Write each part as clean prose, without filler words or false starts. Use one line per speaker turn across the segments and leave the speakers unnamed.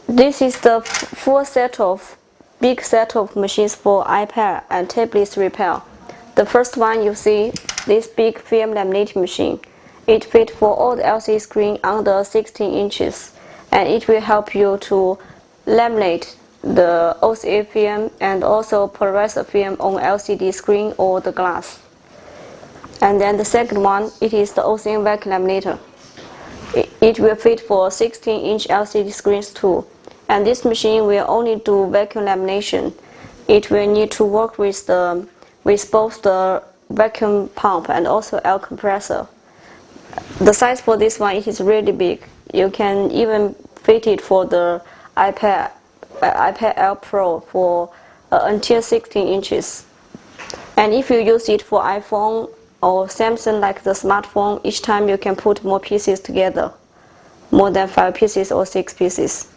This is the full set of big set of machines for iPad and tablets repair. The first one you see, this big film laminating machine. It fits for all the LCD screen under 16 inches, and it will help you to laminate the OCA film and also polarizer film on LCD screen or the glass. And then the second one, it is the OCN vacuum laminator. It will fit for 16-inch LCD screens too. And this machine will only do vacuum lamination. It will need to work with both the vacuum pump and also air compressor. The size for this one, it is really big. You can even fit it for the iPad Air Pro for until 16 inches. And if you use it for iPhone or Samsung like the smartphone, each time you can put more pieces together, more than 5 pieces or 6 pieces.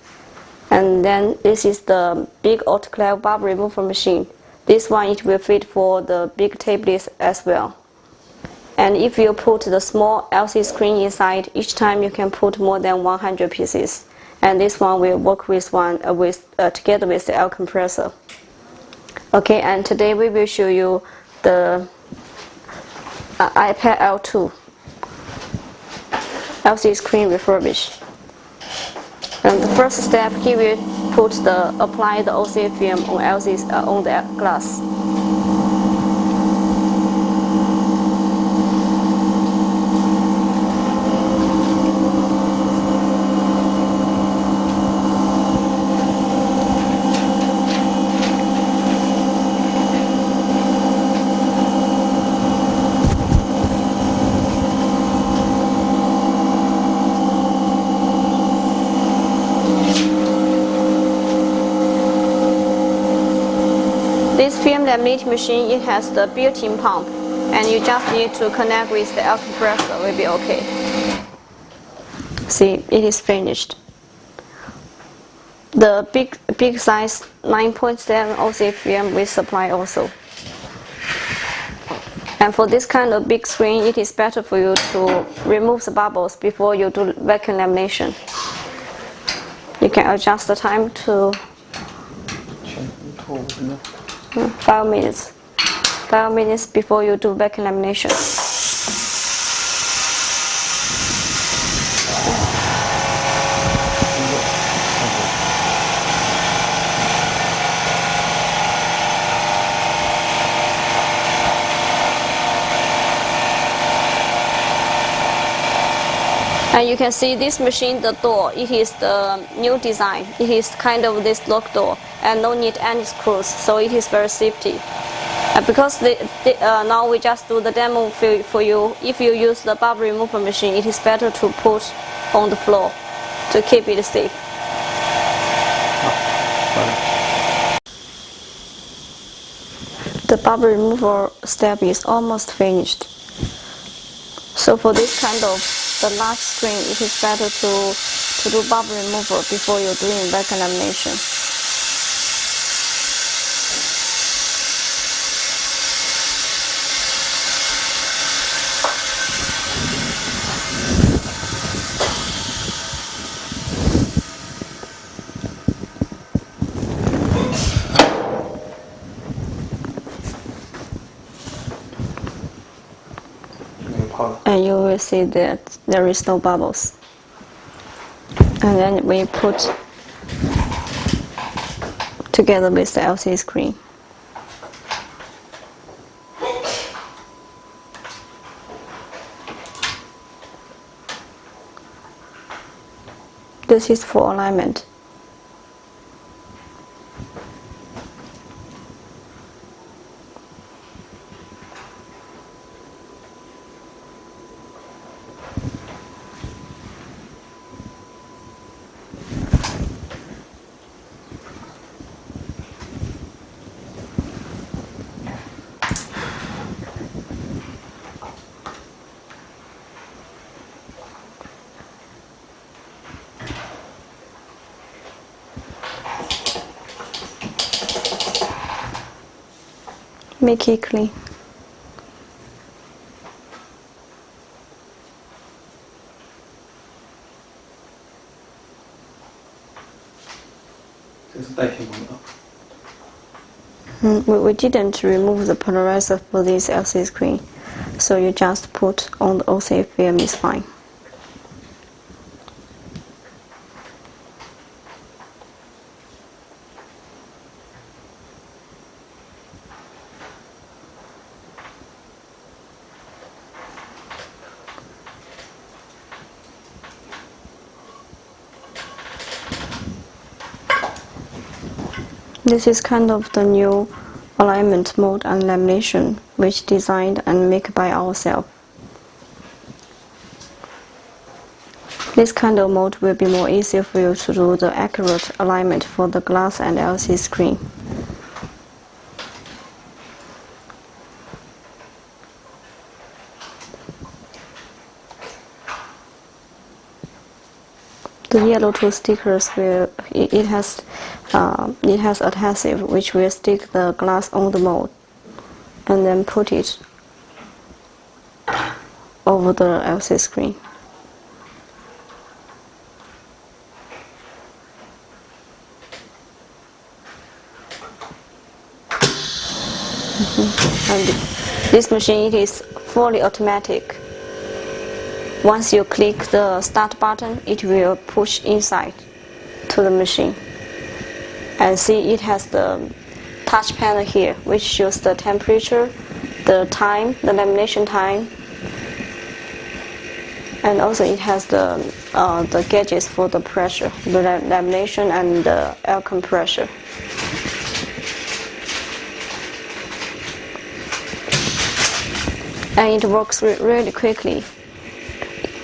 And then this is the big autoclave bubble removal machine. This one, it will fit for the big tablets as well. And if you put the small LCD screen inside, each time you can put more than 100 pieces. And this one will work together with the air compressor. Okay, and today we will show you the iPad L2 LCD screen refurbish. And the first step, he will apply the OCA film on on the glass. This film laminating machine, it has the built-in pump, and you just need to connect with the air compressor, will be okay. See, it is finished. The big size 9.7 OCA film with supply also. And for this kind of big screen, it is better for you to remove the bubbles before you do vacuum lamination. You can adjust the time to 5 minutes. 5 minutes before you do vacuum lamination. And you can see this machine, the door, it is the new design. It is kind of this lock door and no need any screws, so it is very safety. Because now we just do the demo for you. If you use the bubble removal machine, it is better to put on the floor to keep it safe. The bubble removal step is almost finished. So for this kind of the large screen, it is better to do bubble removal before you're doing vacuum lamination. And you will see that there is no bubbles. And then we put together with the LCD screen. This is for alignment. Make it clean. We didn't remove the polarizer for this LCD screen, so you just put on the OCA film is fine. This is kind of the new alignment mode and lamination, which designed and made by ourselves. This kind of mode will be more easier for you to do the accurate alignment for the glass and LCD screen. The yellow two stickers it has adhesive which will stick the glass on the mold and then put it over the LCD screen. And this machine it is fully automatic. Once you click the start button, it will push inside to the machine. And see, it has the touch panel here, which shows the temperature, the time, the lamination time, and also it has the gauges for the pressure, the lamination and the air compressor. And it works really quickly.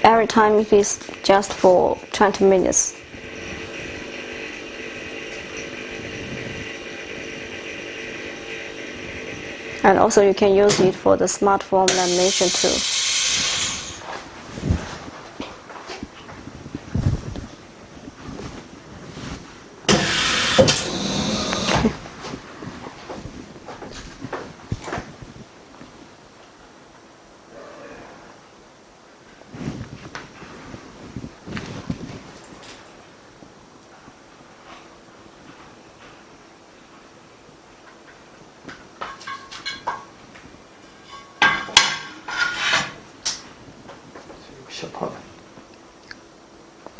Every time it is just for 20 minutes. And also you can use it for the smartphone lamination too.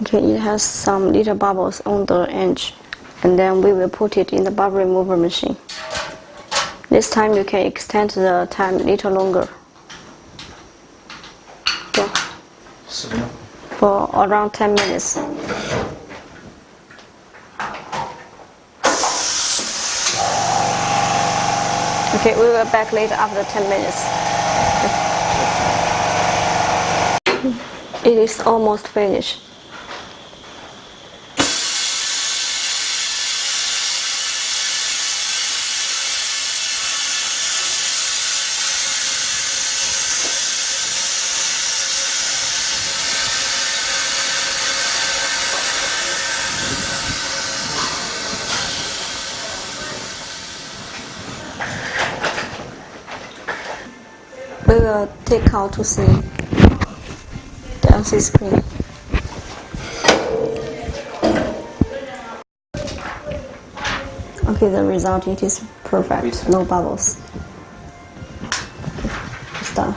Okay, it has some little bubbles on the edge, and then we will put it in the bubble remover machine. This time you can extend the time a little longer. Yeah. For around 10 minutes. Okay, we will back later after 10 minutes. It is almost finished. We will take out to see the LCD screen. Okay, the result it is perfect, no bubbles. It's done.